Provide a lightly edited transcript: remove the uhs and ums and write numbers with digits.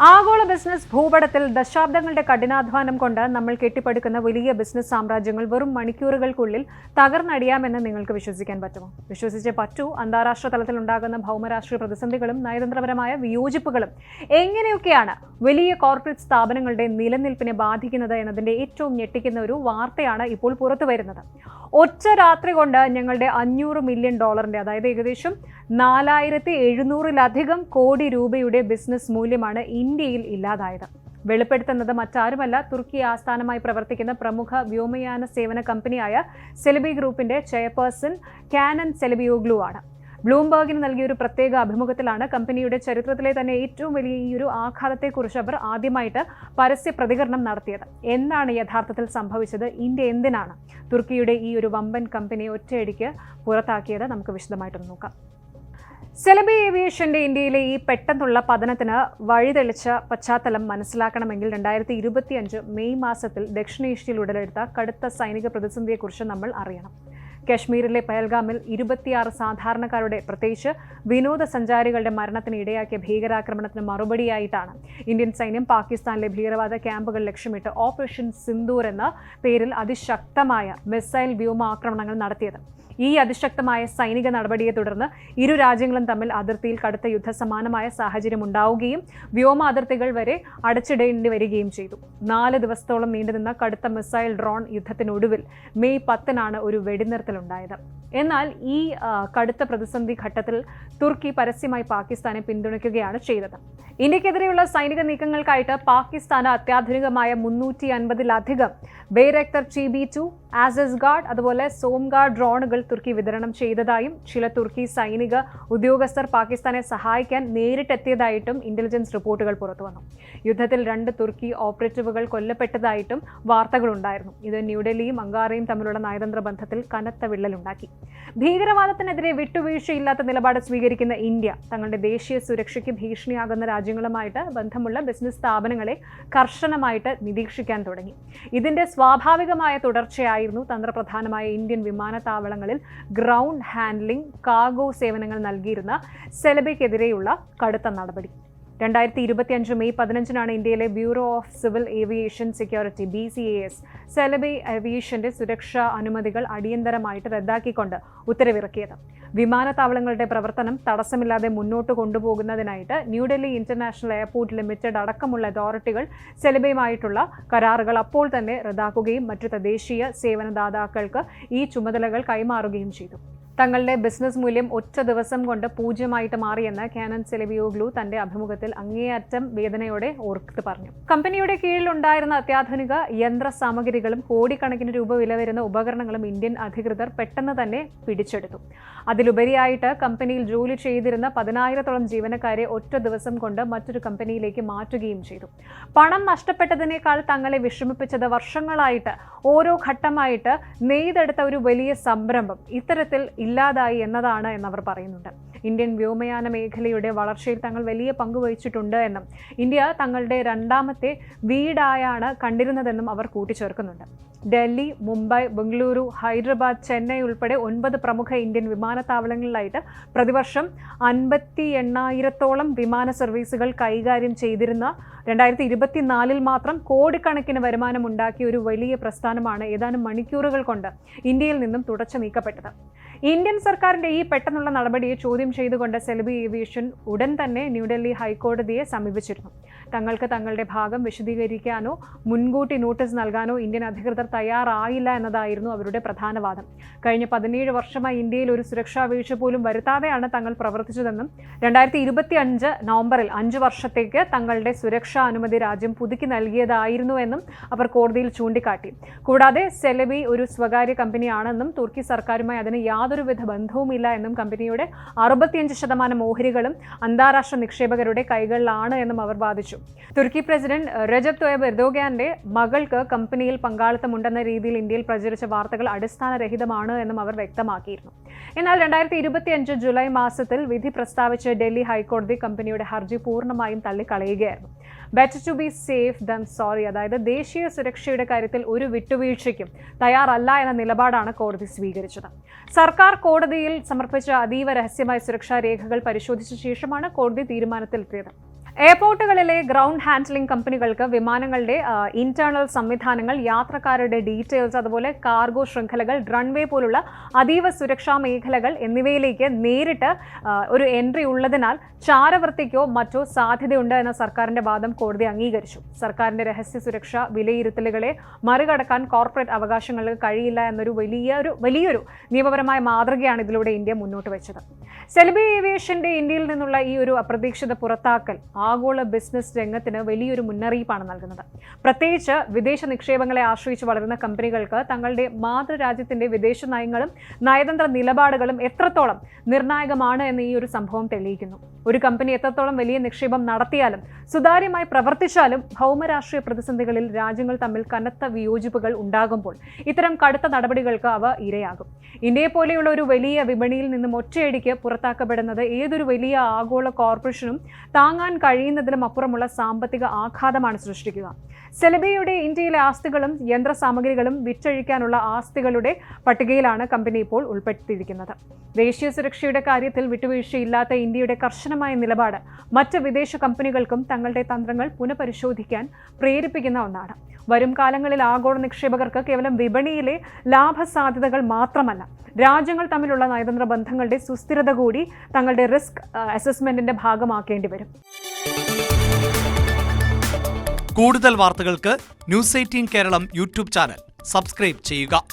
ആഗോള ബിസിനസ് ഭൂപടത്തിൽ ദശാബ്ദങ്ങളുടെ കഠിനാധ്വാനം കൊണ്ട് നമ്മൾ കെട്ടിപ്പടുക്കുന്ന വലിയ ബിസിനസ് സാമ്രാജ്യങ്ങൾ വെറും മണിക്കൂറുകൾക്കുള്ളിൽ തകർന്നടിയാമെന്ന് നിങ്ങൾക്ക് വിശ്വസിക്കാൻ പറ്റുമോ? വിശ്വസിച്ചേ പറ്റൂ. അന്താരാഷ്ട്ര തലത്തിൽ ഉണ്ടാകുന്ന ഭൗമരാഷ്ട്രീയ പ്രതിസന്ധികളും നയതന്ത്രപരമായ വിയോജിപ്പുകളും എങ്ങനെയൊക്കെയാണ് വലിയ കോർപ്പറേറ്റ് സ്ഥാപനങ്ങളുടെ നിലനിൽപ്പിനെ ബാധിക്കുന്നത് എന്നതിന്റെ ഏറ്റവും ഞെട്ടിക്കുന്ന ഒരു വാർത്തയാണ് ഇപ്പോൾ പുറത്തു വരുന്നത്. ഒറ്റ രാത്രി കൊണ്ട് ഞങ്ങളുടെ $500 മില്യൺ, അതായത് ഏകദേശം 4700-ലധികം കോടി രൂപയുടെ ബിസിനസ് മൂല്യമാണ് ഇന്ത്യയിൽ ഇല്ലാതായത്. വെളിപ്പെടുത്തുന്നത് മറ്റാരുമല്ല, തുർക്കി ആസ്ഥാനമായി പ്രവർത്തിക്കുന്ന പ്രമുഖ വ്യോമയാന സേവന കമ്പനിയായ സെലിബി ഗ്രൂപ്പിന്റെ ചെയർപേഴ്സൺ കാനൻ സെലിബിയോഗ്ലു ആണ്. ബ്ലൂംബർഗിന് നൽകിയ ഒരു പ്രത്യേക അഭിമുഖത്തിലാണ് കമ്പനിയുടെ ചരിത്രത്തിലെ തന്നെ ഏറ്റവും വലിയ ഈ ഒരു ആഘാതത്തെക്കുറിച്ച് അവർ ആദ്യമായിട്ട് പരസ്യ പ്രതികരണം നടത്തിയത്. എന്താണ് യഥാർത്ഥത്തിൽ സംഭവിച്ചത്? ഇന്ത്യ എന്തിനാണ് തുർക്കിയുടെ ഈ ഒരു വമ്പൻ കമ്പനിയെ ഒറ്റയടിക്ക് പുറത്താക്കിയത്? നമുക്ക് വിശദമായിട്ടൊന്ന് നോക്കാം. സെലിബി ഏവിയേഷന്റെ ഇന്ത്യയിലെ ഈ പെട്ടെന്നുള്ള പതനത്തിന് വഴിതെളിച്ച പശ്ചാത്തലം മനസ്സിലാക്കണമെങ്കിൽ 2025 മെയ് മാസത്തിൽ ദക്ഷിണേഷ്യയിൽ ഉടലെടുത്ത കടുത്ത സൈനിക പ്രതിസന്ധിയെക്കുറിച്ച് നമ്മൾ അറിയണം. കശ്മീരിലെ പഹൽഗാമിൽ 26 സാധാരണക്കാരുടെ, പ്രത്യേകിച്ച് വിനോദസഞ്ചാരികളുടെ മരണത്തിന് ഇടയാക്കിയ ഭീകരാക്രമണത്തിന് മറുപടിയായിട്ടാണ് ഇന്ത്യൻ സൈന്യം പാകിസ്ഥാനിലെ ഭീകരവാദ ക്യാമ്പുകൾ ലക്ഷ്യമിട്ട് ഓപ്പറേഷൻ സിന്ദൂർ എന്ന പേരിൽ അതിശക്തമായ മിസൈൽ വ്യോമാക്രമണങ്ങൾ നടത്തിയത്. ഈ അതിശക്തമായ സൈനിക നടപടിയെ തുടർന്ന് ഇരു രാജ്യങ്ങളും തമ്മിൽ അതിർത്തിയിൽ കടുത്ത യുദ്ധസമാനമായ സാഹചര്യം ഉണ്ടാവുകയും വ്യോമ അതിർത്തികൾ വരെ അടച്ചിടേണ്ടി വരികയും ചെയ്തു. 4 ദിവസത്തോളം നീണ്ടുനിന്ന കടുത്ത മിസൈൽ ഡ്രോൺ യുദ്ധത്തിനൊടുവിൽ മെയ് 10-നാണ് ഒരു വെടിനിർത്തലുണ്ടായത്. എന്നാൽ ഈ കടുത്ത പ്രതിസന്ധി ഘട്ടത്തിൽ തുർക്കി പരസ്യമായി പാകിസ്ഥാനെ പിന്തുണയ്ക്കുകയാണ് ചെയ്തത്. ഇന്ത്യക്കെതിരെയുള്ള സൈനിക നീക്കങ്ങൾക്കായിട്ട് പാകിസ്ഥാന് അത്യാധുനികമായ 350-ലധികം ബെയ്രക്തർ TB2, ആസസ് ഗാർഡ്, അതുപോലെ സോംഗാർഡ് ഡ്രോണുകൾ തുർക്കി വിതരണം ചെയ്തതായും ചില തുർക്കി സൈനിക ഉദ്യോഗസ്ഥർ പാകിസ്ഥാനെ സഹായിക്കാൻ നേരിട്ടെത്തിയതായിട്ടും ഇന്റലിജൻസ് റിപ്പോർട്ടുകൾ പുറത്തുവന്നു. യുദ്ധത്തിൽ 2 തുർക്കി ഓപ്പറേറ്റീവുകൾ കൊല്ലപ്പെട്ടതായിട്ടും വാർത്തകളുണ്ടായിരുന്നു. ഇത് ന്യൂഡൽഹിയും അങ്കാറയും തമ്മിലുള്ള നയതന്ത്ര ബന്ധത്തിൽ കനത്ത വിള്ളലുണ്ടാക്കി. ഭീകരവാദത്തിനെതിരെ വിട്ടുവീഴ്ചയില്ലാത്ത നിലപാട് സ്വീകരിക്കുന്ന ഇന്ത്യ തങ്ങളുടെ ദേശീയ സുരക്ഷയ്ക്ക് ഭീഷണിയാകുന്ന രാജ്യങ്ങളുമായിട്ട് ബന്ധമുള്ള ബിസിനസ് സ്ഥാപനങ്ങളെ കർശനമായിട്ട് നിരീക്ഷിക്കാൻ തുടങ്ങി. ഇതിന്റെ സ്വാഭാവികമായ തുടർച്ചയായിരുന്നു തന്ത്രപ്രധാനമായ ഇന്ത്യൻ വിമാനത്താവളങ്ങളിൽ ഗ്രൗണ്ട് ഹാൻഡ്ലിംഗ്, കാർഗോ സേവനങ്ങൾ നൽകിയിരുന്ന സെലിബിക്കെതിരെയുള്ള കടുത്ത നടപടി. 2025 മെയ് 15-നാണ് ഇന്ത്യയിലെ bureau of civil aviation security BCAS Celebi ഏവിയേഷന്റെ സുരക്ഷാ അനുമതികൾ അടിയന്തരമായിട്ട് റദ്ദാക്കിക്കൊണ്ട് ഉത്തരവിറക്കിയത്. വിമാനത്താവളങ്ങളുടെ പ്രവർത്തനം തടസ്സമില്ലാതെ മുന്നോട്ട് കൊണ്ടുപോകുന്നതിനായിട്ട് ന്യൂഡൽഹി ഇന്റർനാഷണൽ എയർപോർട്ട് ലിമിറ്റഡ് അടക്കമുള്ള അതോറിറ്റികൾ സെലിബിയുമായിട്ടുള്ള കരാറുകൾ അപ്പോൾ തന്നെ റദ്ദാക്കുകയും മറ്റു തദ്ദേശീയ സേവനദാതാക്കൾക്ക് ഈ ചുമതലകൾ കൈമാറുകയും ചെയ്തു. തങ്ങളുടെ ബിസിനസ് മൂല്യം ഒറ്റ ദിവസം കൊണ്ട് 0 മാറിയെന്ന് കാനൻ സെലിബിയോഗ്ലു തന്റെ അഭിമുഖത്തിൽ അങ്ങേയറ്റം വേദനയോടെ ഓർത്ത് പറഞ്ഞു. കമ്പനിയുടെ കീഴിലുണ്ടായിരുന്ന അത്യാധുനിക യന്ത്ര സാമഗ്രികളും കോടിക്കണക്കിന് രൂപ വില വരുന്ന ഉപകരണങ്ങളും ഇന്ത്യൻ അധികൃതർ പെട്ടെന്ന് തന്നെ പിടിച്ചെടുത്തു. അതിലുപരിയായിട്ട് കമ്പനിയിൽ ജോലി ചെയ്തിരുന്ന 10,000-ഓളം ജീവനക്കാരെ ഒറ്റ ദിവസം കൊണ്ട് മറ്റൊരു കമ്പനിയിലേക്ക് മാറ്റുകയും ചെയ്തു. പണം നഷ്ടപ്പെട്ടതിനേക്കാൾ തങ്ങളെ വിഷമിപ്പിച്ചത് വർഷങ്ങളായിട്ട് ഓരോ ഘട്ടമായിട്ട് നെയ്തെടുത്ത ഒരു വലിയ സംരംഭം ഇത്തരത്തിൽ ഇല്ലാതായി എന്നതാണ് എന്നവർ പറയുന്നുണ്ട്. ഇന്ത്യൻ വ്യോമയാന മേഖലയുടെ വളർച്ചയിൽ തങ്ങൾ വലിയ പങ്ക് വഹിച്ചിട്ടുണ്ട് എന്നും ഇന്ത്യ തങ്ങളുടെ രണ്ടാമത്തെ വീടായാണ് കണ്ടിരുന്നതെന്നും അവർ കൂട്ടിച്ചേർക്കുന്നുണ്ട്. ഡൽഹി, മുംബൈ, ബംഗളൂരു, ഹൈദരാബാദ്, ചെന്നൈ ഉൾപ്പെടെ 9 പ്രമുഖ ഇന്ത്യൻ വിമാനത്താവളങ്ങളിലായിട്ട് പ്രതിവർഷം 58,000-ഓളം വിമാന സർവീസുകൾ കൈകാര്യം ചെയ്തിരുന്ന 2024-ൽ മാത്രം കോടിക്കണക്കിന് വരുമാനം ഉണ്ടാക്കിയ ഒരു വലിയ പ്രസ്ഥാനമാണ് ഏതാനും മണിക്കൂറുകൾ കൊണ്ട് ഇന്ത്യയിൽ നിന്നും തുടച്ചു നീക്കപ്പെട്ടത്. ഇന്ത്യൻ സർക്കാരിന്റെ ഈ പെട്ടെന്നുള്ള നടപടിയെ ചോദ്യം ചെയ്തുകൊണ്ട് സെലിബി ഏവിയേഷൻ ഉടൻ തന്നെ ന്യൂഡൽഹി ഹൈക്കോടതിയെ സമീപിച്ചിരുന്നു. തങ്ങൾക്ക് തങ്ങളുടെ ഭാഗം വിശദീകരിക്കാനോ മുൻകൂട്ടി നോട്ടീസ് നൽകാനോ ഇന്ത്യൻ അധികൃതർ തയ്യാറായില്ല എന്നതായിരുന്നു അവരുടെ പ്രധാന വാദം. കഴിഞ്ഞ 17 വർഷമായി ഇന്ത്യയിൽ ഒരു സുരക്ഷാ വീഴ്ച പോലും വരുത്താതെയാണ് തങ്ങൾ പ്രവർത്തിച്ചതെന്നും 2025 നവംബറിൽ 5 വർഷത്തേക്ക് തങ്ങളുടെ സുരക്ഷാ അനുമതി രാജ്യം പുതുക്കി നൽകിയതായിരുന്നുവെന്നും അവർ കോടതിയിൽ ചൂണ്ടിക്കാട്ടി. കൂടാതെ സെലിബി ഒരു സ്വകാര്യ കമ്പനിയാണെന്നും തുർക്കി സർക്കാരുമായി അതിന് യാതൊരുവിധ ബന്ധവുമില്ല എന്നും കമ്പനിയുടെ 65% ഓഹരികളും അന്താരാഷ്ട്ര നിക്ഷേപകരുടെ കൈകളിലാണ് എന്നും അവർ വാദിച്ചു. തുർക്കി പ്രസിഡന്റ് റജബ് തൊയ്യബ് എർദോഗാന്റെ മകൾക്ക് കമ്പനിയിൽ പങ്കാളിത്തമുണ്ടെന്ന രീതിയിൽ ഇന്ത്യയിൽ പ്രചരിച്ച വാർത്തകൾ അടിസ്ഥാനരഹിതമാണ് എന്നും അവർ വ്യക്തമാക്കിയിരുന്നു. എന്നാൽ 2025 ജൂലൈ മാസത്തിൽ വിധി പ്രസ്താവിച്ച് ഡൽഹി ഹൈക്കോടതി കമ്പനിയുടെ ഹർജി പൂർണ്ണമായും തള്ളിക്കളയുകയായിരുന്നു. Better to be safe than sorry, അതായത് ദേശീയ സുരക്ഷയുടെ കാര്യത്തിൽ ഒരു വിട്ടുവീഴ്ചയ്ക്കും തയ്യാറല്ല എന്ന നിലപാടാണ് കോടതി സ്വീകരിച്ചത്. സർക്കാർ കോടതിയിൽ സമർപ്പിച്ച അതീവ രഹസ്യമായ സുരക്ഷാ രേഖകൾ പരിശോധിച്ച ശേഷമാണ് കോടതി തീരുമാനത്തിലെത്തിയത്. എയർപോർട്ടുകളിലെ ഗ്രൗണ്ട് ഹാൻഡ്ലിംഗ് കമ്പനികൾക്ക് വിമാനങ്ങളുടെ ഇന്റേണൽ സംവിധാനങ്ങൾ, യാത്രക്കാരുടെ ഡീറ്റെയിൽസ്, അതുപോലെ കാർഗോ ശൃംഖലകൾ, റൺവേ പോലുള്ള അതീവ സുരക്ഷാ മേഖലകൾ എന്നിവയിലേക്ക് നേരിട്ട് ഒരു എൻട്രി ഉള്ളതിനാൽ ചാരവൃത്തിക്കോ മറ്റോ സാധ്യതയുണ്ട് എന്ന സർക്കാരിന്റെ വാദം കോടതി അംഗീകരിച്ചു. സർക്കാരിന്റെ രഹസ്യ സുരക്ഷാ വിലയിരുത്തലുകളെ മറികടക്കാൻ കോർപ്പറേറ്റ് അവകാശങ്ങൾക്ക് കഴിയില്ല എന്നൊരു വലിയൊരു നിയമപരമായ മാതൃകയാണ് ഇതിലൂടെ ഇന്ത്യ മുന്നോട്ട് വെച്ചത്. സെലിബി ഏവിയേഷന്റെ ഇന്ത്യയിൽ നിന്നുള്ള ഈ ഒരു അപ്രതീക്ഷിത പുറത്താക്കൽ ആഗോള ബിസിനസ് രംഗത്തിന് വലിയൊരു മുന്നറിയിപ്പാണ് നൽകുന്നത്. പ്രത്യേകിച്ച് വിദേശ നിക്ഷേപങ്ങളെ ആശ്രയിച്ച് വളരുന്ന കമ്പനികൾക്ക് തങ്ങളുടെ മാതൃരാജ്യത്തിന്റെ വിദേശ നയങ്ങളും നയതന്ത്ര നിലപാടുകളും എത്രത്തോളം നിർണായകമാണ് എന്ന് ഈ ഒരു സംഭവം തെളിയിക്കുന്നു. ഒരു കമ്പനി എത്രത്തോളം വലിയ നിക്ഷേപം നടത്തിയാലും സുതാര്യമായി പ്രവർത്തിച്ചാലും ഭൗമരാഷ്ട്രീയ പ്രതിസന്ധികളിൽ രാജ്യങ്ങൾ തമ്മിൽ കനത്ത വിയോജിപ്പുകൾ ഉണ്ടാകുമ്പോൾ ഇത്തരം കടുത്ത നടപടികൾക്ക് അവ ഇരയാകും. ഇന്ത്യയെ പോലെയുള്ള ഒരു വലിയ വിപണിയിൽ നിന്നും ഒറ്റയടിക്ക് പുറത്താക്കപ്പെടുന്നത് ഏതൊരു വലിയ ആഗോള കോർപ്പറേഷനും താങ്ങാൻ കഴിയുന്നതിലും അപ്പുറമുള്ള സാമ്പത്തിക ആഘാതമാണ് സൃഷ്ടിക്കുക. സെലിബിയുടെ ഇന്ത്യയിലെ ആസ്തികളും യന്ത്രസാമഗ്രികളും വിറ്റഴിക്കാനുള്ള ആസ്തികളുടെ പട്ടികയിലാണ് കമ്പനി ഇപ്പോൾ ഉൾപ്പെടുത്തിയിരിക്കുന്നത്. ദേശീയ സുരക്ഷയുടെ കാര്യത്തിൽ വിട്ടുവീഴ്ചയില്ലാത്ത ഇന്ത്യയുടെ കർശനമായ നിലപാട് മറ്റ് വിദേശ കമ്പനികൾക്കും തങ്ങളുടെ തന്ത്രങ്ങൾ പുനഃപരിശോധിക്കാൻ പ്രേരിപ്പിക്കുന്ന ഒന്നാണ്. വരും കാലങ്ങളിൽ ആഗോള നിക്ഷേപകർക്ക് കേവലം വിപണിയിലെ ലാഭസാധ്യതകൾ മാത്രമല്ല, രാജ്യങ്ങൾ തമ്മിലുള്ള നയതന്ത്ര ബന്ധങ്ങളുടെ സുസ്ഥിരത കൂടി തങ്ങളുടെ റിസ്ക് അസസ്മെന്റിന്റെ ഭാഗമാക്കേണ്ടി വരും. കൂടുതൽ വാർത്തകൾക്ക് news 18 Keralam YouTube channel subscribe ചെയ്യുക.